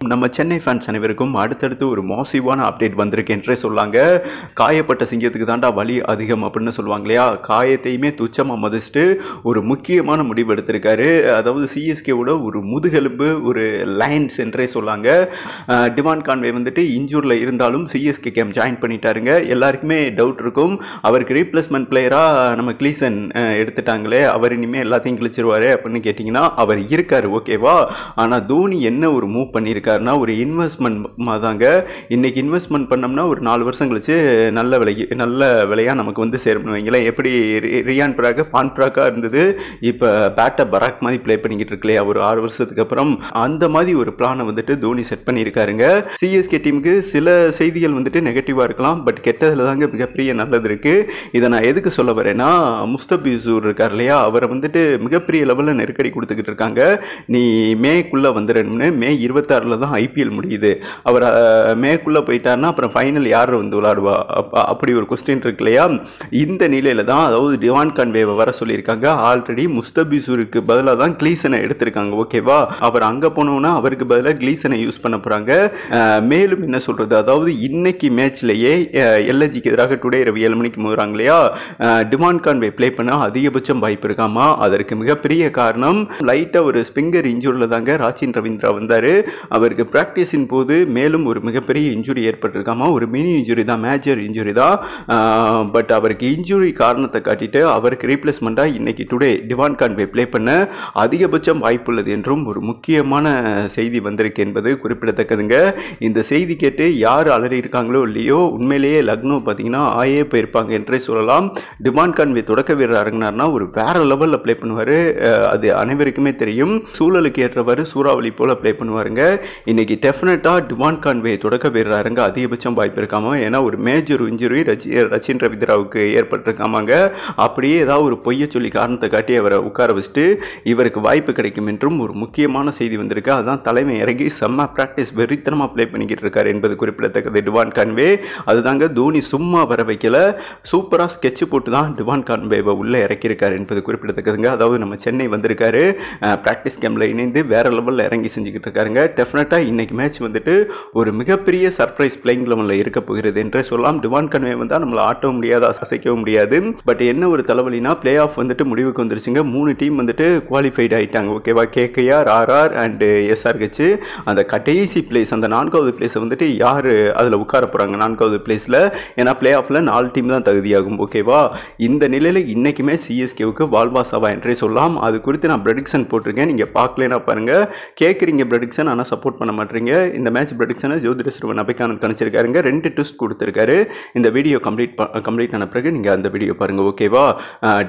நம்ம சென்னை ஃபேன்ஸ் அனைவருக்கும் அடுத்தடுத்து ஒரு மாசிவான அப்டேட் வந்திருக்கு என்றே சொல்லாங்க. காயப்பட்ட சிங்கத்துக்கு தாண்டா வலி அதிகம் அப்படின்னு சொல்லுவாங்க இல்லையா? காயத்தையுமே துச்சமாக மதிச்சுட்டு ஒரு முக்கியமான முடிவு எடுத்திருக்காரு. அதாவது சிஎஸ்கேவோட ஒரு முதுகெலும்பு, ஒரு லைன்ஸ் என்றே சொல்லாங்க. டிமான் கான்வே வந்துட்டு இன்ஜூரில் இருந்தாலும் சிஎஸ்கே கேம் ஜாயின் பண்ணிட்டாருங்க. எல்லாருக்குமே டவுட் இருக்கும், அவருக்கு ரீப்ளேஸ்மெண்ட் பிளேயராக நம்ம கிளீசன் எடுத்துட்டாங்களே, அவர் இனிமேல் எல்லாத்தையும் கிழிச்சிருவாரு அப்படின்னு கேட்டிங்கன்னா அவர் இருக்காரு, ஓகேவா? ஆனால் தோனி என்ன ஒரு மூவ் பண்ணியிருக்காருன்னா, ஒரு இன்வெஸ்ட்மெண்ட் தாங்க. இன்னைக்கு இன்வெஸ்ட்மெண்ட் பண்ணோம்னா ஒரு 4 வருஷம் கழிச்சு நல்ல விலையாக நமக்கு வந்து சேரும்னு வைங்களேன். எப்படி ரியான் பராக் பான் பராக்காக இருந்தது, இப்போ பேட்டை பராக் மாதிரி ப்ளே பண்ணிக்கிட்டு இருக்கலையா ஒரு 6 வருஷத்துக்கு அப்புறம், அந்த மாதிரி ஒரு பிளானை வந்துட்டு தோனி செட் பண்ணியிருக்காருங்க. சிஎஸ்கே டீமுக்கு சில செய்திகள் வந்துட்டு நெகட்டிவாக இருக்கலாம், பட் கெட்டதில் தாங்க மிகப்பெரிய நல்லது இருக்குது. இதை நான் எதுக்கு சொல்ல வரேன்னா, முஸ்தபிசூர் இருக்கார் இல்லையா, அவரை வந்துட்டு மிகப்பெரிய லெவலில் நெருக்கடி கொடுத்துக்கிட்டு இருக்காங்க. நீ மேக்குள்ளே வந்துடணும்னு. மே 26 தான் ஐபிஎல் முடியுது. அவர் மேக்குள்ளே போயிட்டாருன்னா அப்புறம் ஃபைனல் யார் வந்து விளையாடுவா, அப்படி ஒரு கொஸ்டின் இருக்கு இல்லையா? இந்த நிலையில தான் அதாவது டிவான் கான்வேவை வர சொல்லியிருக்காங்க. ஆல்ரெடி முஸ்தபிசூருக்கு பதிலாக தான் கிளீசனை எடுத்திருக்காங்க, ஓகேவா? அவர் அங்கே போனோம்னா அவருக்கு பதிலாக கிளீசனை யூஸ் பண்ண போகிறாங்க. மேலும் என்ன சொல்கிறது, அதாவது இன்னைக்கு மேட்ச்லேயே எல்எஜிக்கு எதிராக டுடே இரவு 7 மணிக்கு போகிறாங்க இல்லையா, டிவான் கான்வே ப்ளே பண்ண அதிகபட்சம் வாய்ப்பு இருக்காமா. அதற்கு மிகப்பெரிய காரணம் லைட்டாக ஒரு ஸ்பிங்கர் இன்ஜூரியில் தாங்க ராச்சின் ரவீந்திரா வந்தார். அவருக்கு பிராக்டிஸின் போது மேலும் ஒரு மிகப்பெரிய இன்ஜுரி ஏற்பட்டிருக்காமா. ஒரு மினி இன்ஜுரி தான், மேஜர் இன்ஜுரி தான். பட் அவருக்கு இன்ஜுரி காரணத்தை காட்டிட்டு அவருக்கு ரீப்ளேஸ்மெண்ட்டாக இன்னைக்கு டுடே டிவான் கான்வே ப்ளே பண்ண அதிகபட்சம் வாய்ப்புள்ளது என்றும் ஒரு முக்கியமான செய்தி வந்திருக்கு என்பது குறிப்பிடத்தக்கதுங்க. இந்த செய்தி கேட்டு யார் அலறி இருக்காங்களோ இல்லையோ, உண்மையிலேயே லக்னோ பார்த்தீங்கன்னா ஆயே போயிருப்பாங்க என்றே சொல்லலாம். டிவான் கான்வே தொடக்க வீரர் இறங்கினார்னா ஒரு வேற லெவலில் ப்ளே பண்ணுவார். அது அனைவருக்குமே தெரியும். சூழலுக்கு ஏற்றவாறு சூறாவளி போல ப்ளே பண்ணுவாருங்க. இன்னைக்கு டெஃபினட்டாக டிவான் கான்வே தொடக்க வீரர் இறங்க அதிகபட்சம் வாய்ப்பு இருக்காமா. ஏன்னா ஒரு மேஜர் இன்ஜுரி ரச்சின் ரவீந்திராவுக்கு ஏற்பட்டிருக்காமாங்க. அப்படியே ஏதாவது ஒரு பொய்யை சொல்லி காரணத்தை காட்டி அவரை உட்கார வச்சுட்டு இவருக்கு வாய்ப்பு கிடைக்கும் என்றும் ஒரு முக்கியமான செய்தி வந்திருக்கு. அதுதான் தலைமை இறங்கி செம்ம பிராக்டிஸ் வெறித்தனமாக ப்ளே பண்ணிக்கிட்டு இருக்காரு என்பது குறிப்பிடத்தக்கது. டிவான் கான்வே அதுதாங்க தோனி சும்மா வர வைக்கல, சூப்பராக ஸ்கெட்ச் போட்டு தான் டிவான் கான்வேவை உள்ளே இறக்கியிருக்காரு என்பது குறிப்பிடத்தக்கதுங்க. அதாவது நம்ம சென்னை வந்திருக்காரு, பிராக்டிஸ் கேமில் இணைந்து வேற லெவலில் இறங்கி செஞ்சுக்கிட்டு இருக்காருங்க. டெஃபினட்டாக இன்னைக்கு மேட்ச் வந்துட்டு ஒரு மிகப்பெரிய சர்ப்ரைஸ் பிளேயிங் லெவலில் இருக்க போகிறது என்றே சொல்லலாம். டிவான் கான்வே வந்தால் நம்மளை ஆட்டவும் முடியாது, அசைக்கவும் முடியாது. பட் என்ன ஒரு தலைவலினா, பிளே ஆஃப் வந்துட்டு முடிவுக்கு வந்துருச்சுங்க. 3 டீம் வந்துட்டு குவாலிஃபைட் ஆகிட்டாங்க, ஓகேவா? KKR, RR and SRH. அந்த கடைசி பிளேஸ், அந்த 4வது பிளேஸை வந்துட்டு யார் அதில் உட்கார போகிறாங்க 4வது பிளேஸில்? ஏன்னா பிளே ஆஃபில் 4 டீம் தான் தகுதியாகும், ஓகேவா? இந்த நிலையில் இன்றைக்குமே சிஎஸ்கேவுக்கு வால்வாசாவா என்றே சொல்லலாம். அது குறித்து நான் ப்ரெடிக்ஷன் போட்டிருக்கேன், நீங்கள் பார்க்கலனா பாருங்கள். கேட்குறீங்க ப்ரெடிக்ஷன், ஆனால் சப்போர்ட் பண்ண மாட்டீங்க. இந்த மேட்ச் ப்ரெடிக்ஷனை ஜோதிட சிறுவன் அபைக்கானந்த் கணிச்சிருக்காருங்க. 2 ட்விஸ்ட் கொடுத்துருக்காரு. இந்த வீடியோ கம்ப்ளீட் ஆன பிறகு நீங்கள் அந்த வீடியோ பாருங்கள், ஓகேவா?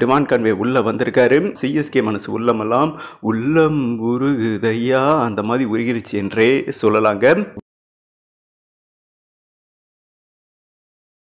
டிவான் கான்வே உள்ளே வந்திருக்காரு. சிஎஸ்கே மனசு உள்ளமெல்லாம் உள்ளம் உருகுதையா அந்த மாதிரி உருகிருச்சு என்றே சொல்லலாங்க.